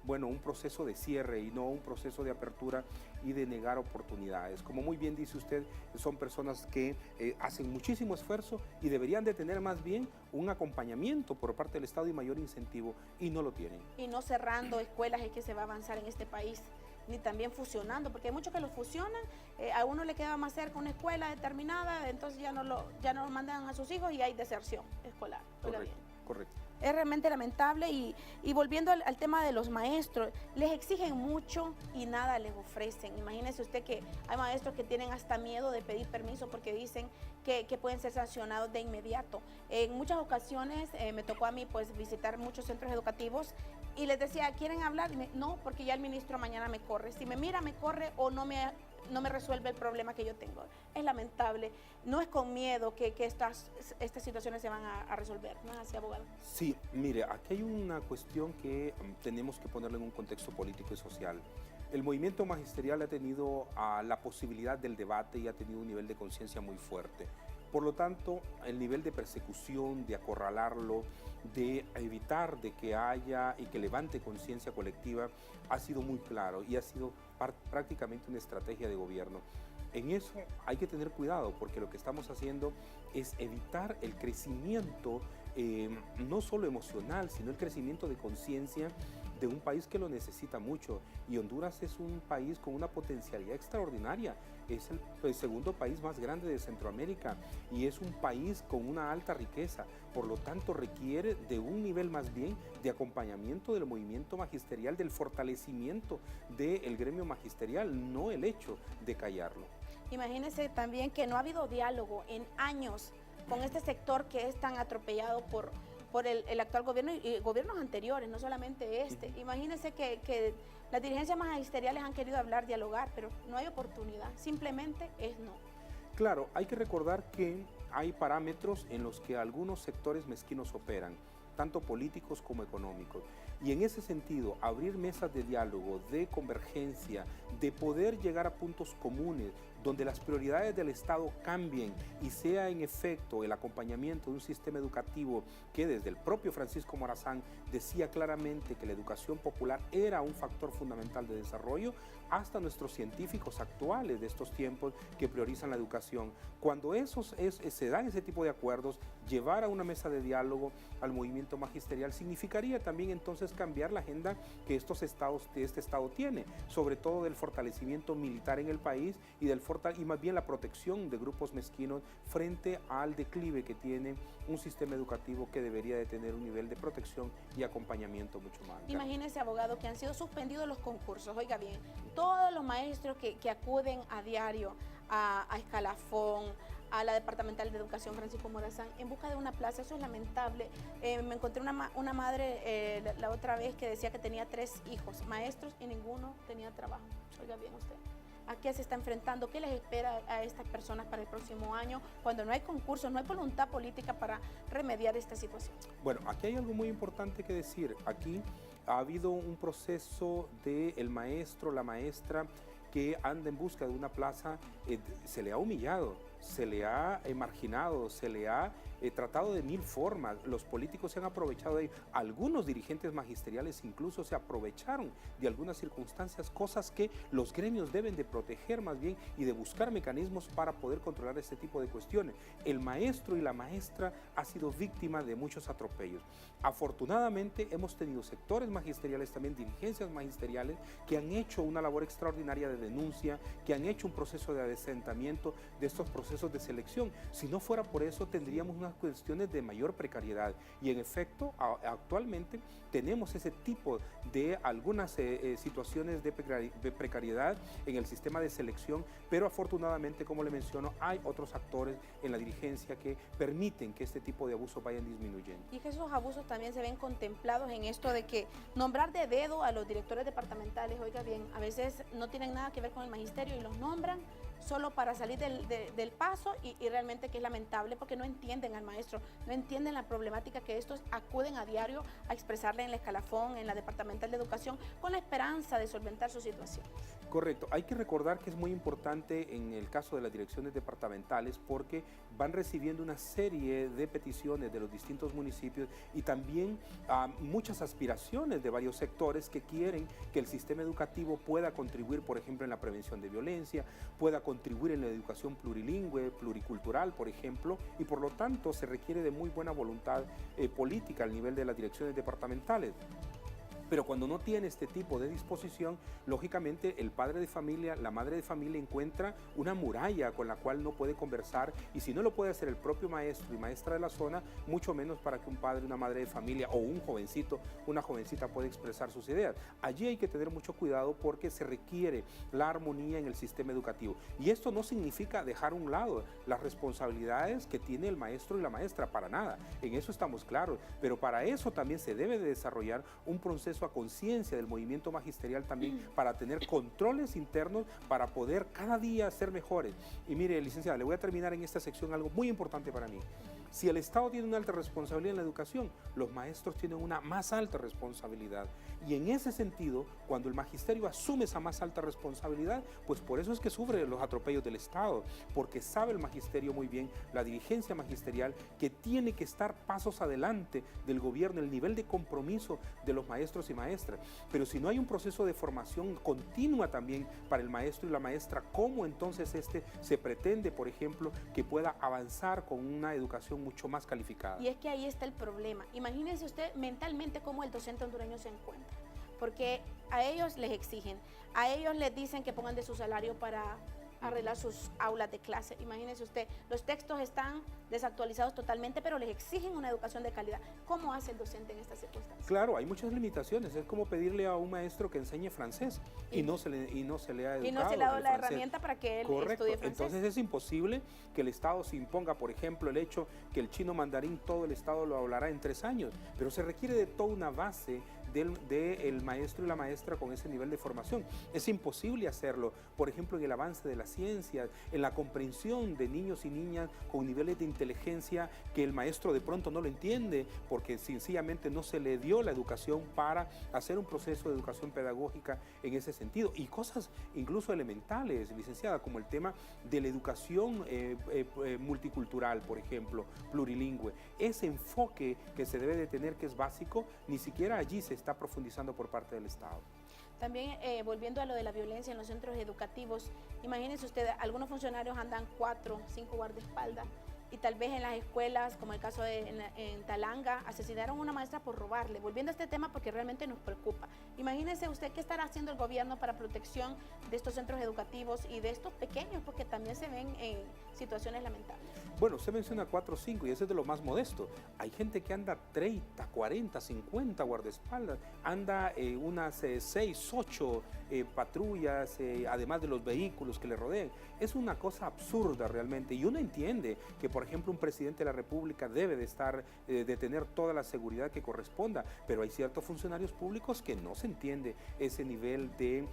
bueno, un proceso de cierre y no un proceso de apertura y de negar oportunidades. Como muy bien dice usted, son personas que hacen muchísimo esfuerzo y deberían de tener más bien un acompañamiento por parte del Estado y mayor incentivo, y no lo tienen. Y no cerrando escuelas es que se va a avanzar en este país, ni también fusionando, porque hay muchos que lo fusionan, a uno le queda más cerca una escuela determinada, entonces ya no lo mandan a sus hijos y hay deserción escolar. Correcto, correcto. Es realmente lamentable y volviendo al tema de los maestros, les exigen mucho y nada les ofrecen. Imagínese usted que hay maestros que tienen hasta miedo de pedir permiso porque dicen que pueden ser sancionados de inmediato. En muchas ocasiones me tocó a mí pues visitar muchos centros educativos y les decía, ¿quieren hablar? Y no, porque ya el ministro mañana me corre. Si me mira, me corre o no me resuelve el problema que yo tengo. Es lamentable. No es con miedo que estas situaciones se van a resolver, ¿no es así, abogado? Sí, mire, aquí hay una cuestión que tenemos que ponerlo en un contexto político y social. El movimiento magisterial ha tenido la posibilidad del debate y ha tenido un nivel de conciencia muy fuerte. Por lo tanto, el nivel de persecución, de acorralarlo, de evitar de que haya y que levante conciencia colectiva ha sido muy claro y ha sido prácticamente una estrategia de gobierno. En eso hay que tener cuidado porque lo que estamos haciendo es evitar el crecimiento no solo emocional, sino el crecimiento de conciencia de un país que lo necesita mucho. Y Honduras es un país con una potencialidad extraordinaria. Es el segundo país más grande de Centroamérica y es un país con una alta riqueza. Por lo tanto, requiere de un nivel más bien de acompañamiento del movimiento magisterial, del fortalecimiento del gremio magisterial, no el hecho de callarlo. Imagínense también que no ha habido diálogo en años con este sector que es tan atropellado por el actual gobierno y gobiernos anteriores, no solamente este. Imagínense que las dirigencias magisteriales han querido hablar, dialogar, pero no hay oportunidad, simplemente es no. Claro, hay que recordar que hay parámetros en los que algunos sectores mezquinos operan, tanto políticos como económicos. Y en ese sentido, abrir mesas de diálogo, de convergencia, de poder llegar a puntos comunes, donde las prioridades del Estado cambien y sea en efecto el acompañamiento de un sistema educativo que desde el propio Francisco Morazán decía claramente que la educación popular era un factor fundamental de desarrollo, hasta nuestros científicos actuales de estos tiempos que priorizan la educación. Cuando se dan ese tipo de acuerdos, llevar a una mesa de diálogo al movimiento magisterial significaría también entonces cambiar la agenda que este Estado tiene, sobre todo del fortalecimiento militar en el país y más bien la protección de grupos mezquinos frente al declive que tiene un sistema educativo que debería de tener un nivel de protección y acompañamiento mucho más alto. Imagínese, abogado, que han sido suspendidos los concursos. Oiga bien, todos los maestros que acuden a diario a Escalafón, a la Departamental de Educación Francisco Morazán, en busca de una plaza. Eso es lamentable. Me encontré una madre la otra vez que decía que tenía 3 hijos maestros y ninguno tenía trabajo. Oiga bien usted. ¿A qué se está enfrentando? ¿Qué les espera a estas personas para el próximo año cuando no hay concursos, no hay voluntad política para remediar esta situación? Bueno, aquí hay algo muy importante que decir. Aquí ha habido un proceso del maestro, la maestra, que anda en busca de una plaza, se le ha humillado, se le ha marginado, se le ha tratado de mil formas, los políticos se han aprovechado de ello, algunos dirigentes magisteriales incluso se aprovecharon de algunas circunstancias, cosas que los gremios deben de proteger más bien y de buscar mecanismos para poder controlar este tipo de cuestiones. El maestro y la maestra ha sido víctima de muchos atropellos. Afortunadamente hemos tenido sectores magisteriales, también dirigencias magisteriales, que han hecho una labor extraordinaria de denuncia, que han hecho un proceso de adesentamiento de estos procesos de selección. Si no fuera por eso, tendríamos unas cuestiones de mayor precariedad. Y en efecto, actualmente tenemos ese tipo de algunas situaciones de precariedad en el sistema de selección, pero afortunadamente, como le menciono, hay otros actores en la dirigencia que permiten que este tipo de abusos vayan disminuyendo. Y que esos abusos también se ven contemplados en esto de que nombrar de dedo a los directores departamentales, oiga bien, a veces no tienen nada que ver con el magisterio y los nombran solo para salir del paso y realmente que es lamentable porque no entienden al maestro, no entienden la problemática que estos acuden a diario a expresarle en la escalafón, en la departamental de educación, con la esperanza de solventar su situación. Correcto, hay que recordar que es muy importante en el caso de las direcciones departamentales porque van recibiendo una serie de peticiones de los distintos municipios y también muchas aspiraciones de varios sectores que quieren que el sistema educativo pueda contribuir, por ejemplo, en la prevención de violencia, pueda contribuir en la educación plurilingüe, pluricultural, por ejemplo, y por lo tanto se requiere de muy buena voluntad política al nivel de las direcciones departamentales. Pero cuando no tiene este tipo de disposición, lógicamente el padre de familia, la madre de familia encuentra una muralla con la cual no puede conversar y si no lo puede hacer el propio maestro y maestra de la zona, mucho menos para que un padre, una madre de familia o un jovencito, una jovencita pueda expresar sus ideas. Allí hay que tener mucho cuidado porque se requiere la armonía en el sistema educativo. Y esto no significa dejar a un lado las responsabilidades que tiene el maestro y la maestra, para nada. En eso estamos claros, pero para eso también se debe de desarrollar un proceso a conciencia del movimiento magisterial también para tener controles internos para poder cada día ser mejores. Y mire, licenciada, le voy a terminar en esta sección algo muy importante para mí. Si el Estado tiene una alta responsabilidad en la educación, los maestros tienen una más alta responsabilidad. Y en ese sentido, cuando el magisterio asume esa más alta responsabilidad, pues por eso es que sufre los atropellos del Estado, porque sabe el magisterio muy bien, la dirigencia magisterial, que tiene que estar pasos adelante del gobierno, el nivel de compromiso de los maestros y maestras. Pero si no hay un proceso de formación continua también para el maestro y la maestra, ¿cómo entonces se pretende, por ejemplo, que pueda avanzar con una educación mucho más calificada? Y es que ahí está el problema. Imagínense usted mentalmente cómo el docente hondureño se encuentra, porque a ellos les exigen, a ellos les dicen que pongan de su salario para arreglar sus aulas de clase. Imagínense usted, los textos están desactualizados totalmente, pero les exigen una educación de calidad. ¿Cómo hace el docente en estas circunstancias? Claro, hay muchas limitaciones. Es como pedirle a un maestro que enseñe francés y no se le ha educado. Y no se le ha dado la herramienta para que él estudie francés. Entonces es imposible que el Estado se imponga, por ejemplo, el hecho que el chino mandarín todo el Estado lo hablará en 3 años, pero se requiere de toda una base del maestro y la maestra con ese nivel de formación. Es imposible hacerlo, por ejemplo, en el avance de las ciencias, en la comprensión de niños y niñas con niveles de inteligencia que el maestro de pronto no lo entiende porque sencillamente no se le dio la educación para hacer un proceso de educación pedagógica en ese sentido. Y cosas incluso elementales, licenciada, como el tema de la educación multicultural, por ejemplo, plurilingüe. Ese enfoque que se debe de tener, que es básico, ni siquiera allí se está profundizando por parte del Estado. También volviendo a lo de la violencia en los centros educativos, imagínense ustedes, algunos funcionarios andan 4, 5 guardaespaldas y tal vez en las escuelas, como el caso en Talanga, asesinaron a una maestra por robarle. Volviendo a este tema porque realmente nos preocupa. Imagínense usted qué estará haciendo el gobierno para protección de estos centros educativos y de estos pequeños, porque también se ven en situaciones lamentables. Bueno, usted menciona 4 o 5 y ese es de lo más modesto. Hay gente que anda 30, 40, 50 guardaespaldas, anda unas 6, 8 patrullas, además de los vehículos que le rodean. Es una cosa absurda realmente y uno entiende que, por ejemplo, un presidente de la República debe de tener toda la seguridad que corresponda, pero hay ciertos funcionarios públicos que no se entiende ese nivel de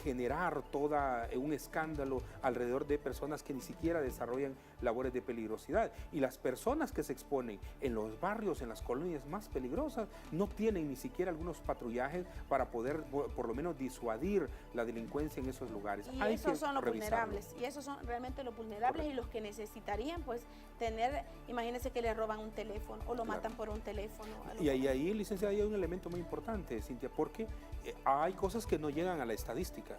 generar todo un escándalo alrededor de personas que ni siquiera desarrollan labores de peligrosidad. Y las personas que se exponen en los barrios, en las colonias más peligrosas, no tienen ni siquiera algunos patrullajes para poder por lo menos disuadir la delincuencia en esos lugares. Y esos son los vulnerables, y esos son realmente los vulnerables. Correcto. Y los que necesitarían pues tener, imagínense que le roban un teléfono o lo matan por un teléfono. Y ahí, licenciada, hay un elemento muy importante, Cintia, porque hay cosas que no llegan a la estadística.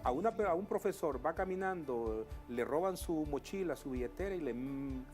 A un profesor va caminando, le roban su mochila, su billetera y le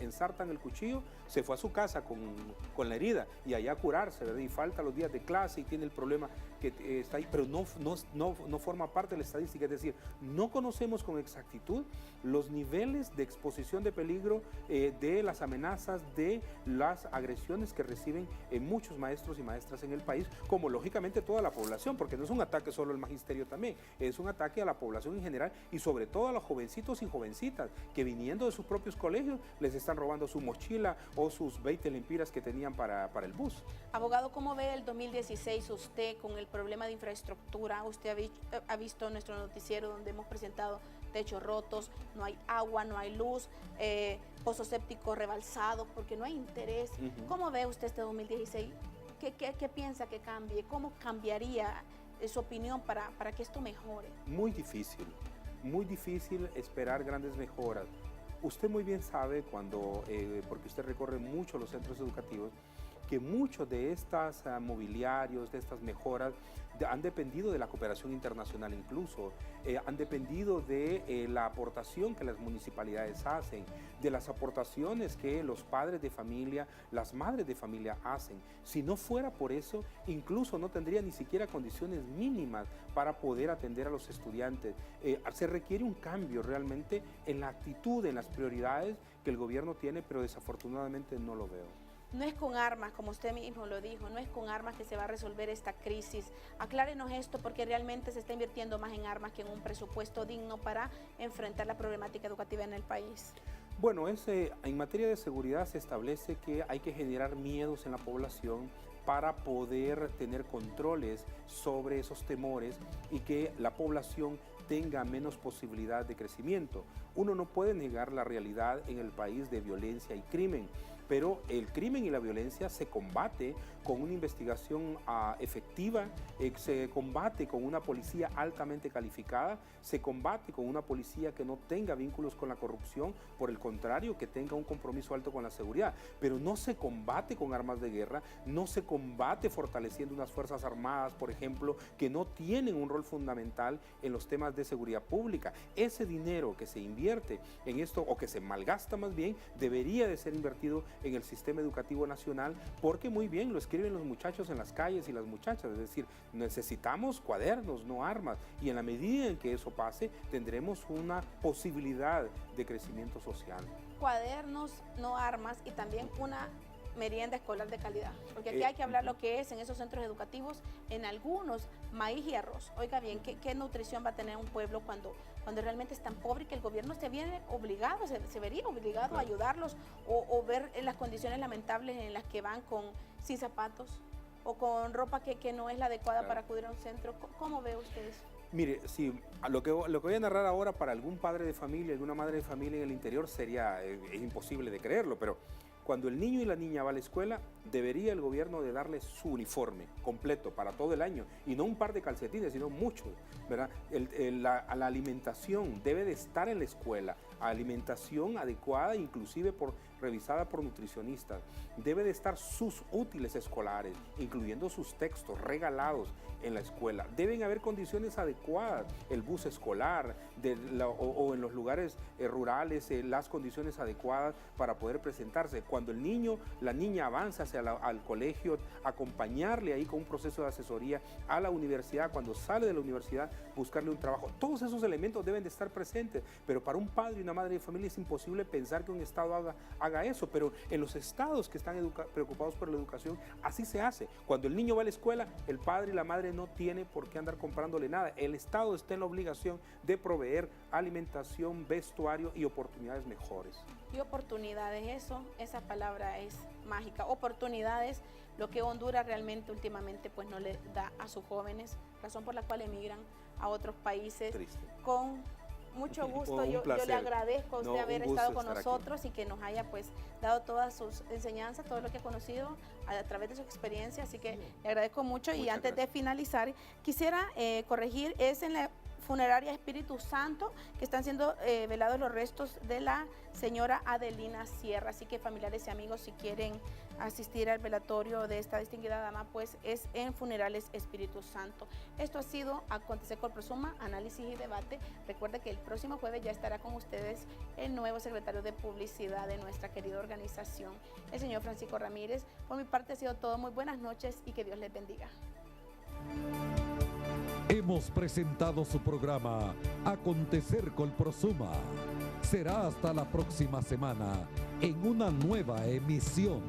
ensartan el cuchillo, se fue a su casa con la herida y allá a curarse, ¿verdad? Y falta los días de clase y tiene el problema que está ahí, pero no forma parte de la estadística. Es decir, no conocemos con exactitud los niveles de exposición de peligro, de las amenazas, de las agresiones que reciben muchos maestros y maestras en el país, como lógicamente toda la población, porque no es un ataque solo al magisterio también, es un ataque a la población en general y sobre todo a los jovencitos y jovencitas que viniendo de sus propios colegios les están robando su mochila o sus 20 lempiras que tenían para el bus. Abogado, ¿cómo ve el 2016 usted con el problema de infraestructura? Usted ha visto nuestro noticiero donde hemos presentado techos rotos, no hay agua, no hay luz, pozos sépticos rebalsados porque no hay interés. ¿Cómo ve usted este 2016? ¿Qué piensa que cambie? ¿Cómo cambiaría su opinión para que esto mejore? Muy difícil esperar grandes mejoras. Usted muy bien sabe porque usted recorre mucho los centros educativos, que muchos de estos mobiliarios, de estas mejoras, han dependido de la cooperación internacional incluso, han dependido de la aportación que las municipalidades hacen, de las aportaciones que los padres de familia, las madres de familia hacen. Si no fuera por eso, incluso no tendría ni siquiera condiciones mínimas para poder atender a los estudiantes. Se requiere un cambio realmente en la actitud, en las prioridades que el gobierno tiene, pero desafortunadamente no lo veo. No es con armas, como usted mismo lo dijo, no es con armas que se va a resolver esta crisis. Aclárenos esto porque realmente se está invirtiendo más en armas que en un presupuesto digno para enfrentar la problemática educativa en el país. Bueno, en materia de seguridad se establece que hay que generar miedos en la población para poder tener controles sobre esos temores y que la población tenga menos posibilidad de crecimiento. Uno no puede negar la realidad en el país de violencia y crimen, pero el crimen y la violencia se combate con una investigación efectiva, se combate con una policía altamente calificada, se combate con una policía que no tenga vínculos con la corrupción, por el contrario, que tenga un compromiso alto con la seguridad, pero no se combate con armas de guerra, no se combate fortaleciendo unas fuerzas armadas, por ejemplo, que no tienen un rol fundamental en los temas de seguridad pública. Ese dinero que se invierte en esto, o que se malgasta más bien, debería de ser invertido en el sistema educativo nacional, porque muy bien lo escriben los muchachos en las calles y las muchachas, es decir, necesitamos cuadernos, no armas, y en la medida en que eso pase, tendremos una posibilidad de crecimiento social. Cuadernos, no armas, y también una merienda escolar de calidad, porque aquí hay que hablar lo que es en esos centros educativos, en algunos maíz y arroz. Oiga bien, ¿qué nutrición va a tener un pueblo cuando realmente es tan pobre y que el gobierno se vería obligado a ayudarlos o ver las condiciones lamentables en las que van sin zapatos o con ropa que no es la adecuada para acudir a un centro? ¿Cómo ve usted eso? Mire, sí, lo que voy a narrar ahora para algún padre de familia, alguna madre de familia en el interior sería es imposible de creerlo, pero cuando el niño y la niña va a la escuela, debería el gobierno de darle su uniforme completo para todo el año, y no un par de calcetines, sino muchos, ¿verdad? La alimentación debe de estar en la escuela, alimentación adecuada, inclusive revisada por nutricionistas. Debe de estar sus útiles escolares, incluyendo sus textos regalados en la escuela. Deben haber condiciones adecuadas, el bus escolar o en los lugares rurales, las condiciones adecuadas para poder presentarse. Cuando el niño, la niña avanza hacia al colegio, acompañarle ahí con un proceso de asesoría a la universidad, cuando sale de la universidad, buscarle un trabajo. Todos esos elementos deben de estar presentes, pero para un padre y una madre de familia es imposible pensar que un Estado haga eso, pero en los estados que están preocupados por la educación, así se hace. Cuando el niño va a la escuela, el padre y la madre no tiene por qué andar comprándole nada. El Estado está en la obligación de proveer alimentación, vestuario y oportunidades mejores. Y oportunidades, esa palabra es mágica. Oportunidades, lo que Honduras realmente últimamente pues no le da a sus jóvenes, razón por la cual emigran a otros países. Triste. Con Mucho gusto, yo le agradezco a usted haber estado con nosotros y que nos haya pues dado todas sus enseñanzas, todo lo que ha conocido a través de su experiencia, así que le agradezco mucho. Y antes de finalizar, quisiera corregir, es en la funeraria Espíritu Santo que están siendo velados los restos de la señora Adelina Sierra, así que familiares y amigos, si quieren asistir al velatorio de esta distinguida dama, pues es en Funerales Espíritu Santo. Esto ha sido Acontecer Colprosuma, análisis y debate. Recuerde que el próximo jueves ya estará con ustedes el nuevo secretario de Publicidad de nuestra querida organización, el señor Francisco Ramírez. Por mi parte ha sido todo, muy buenas noches y que Dios les bendiga. Hemos presentado su programa Acontecer Colprosuma. Será hasta la próxima semana en una nueva emisión.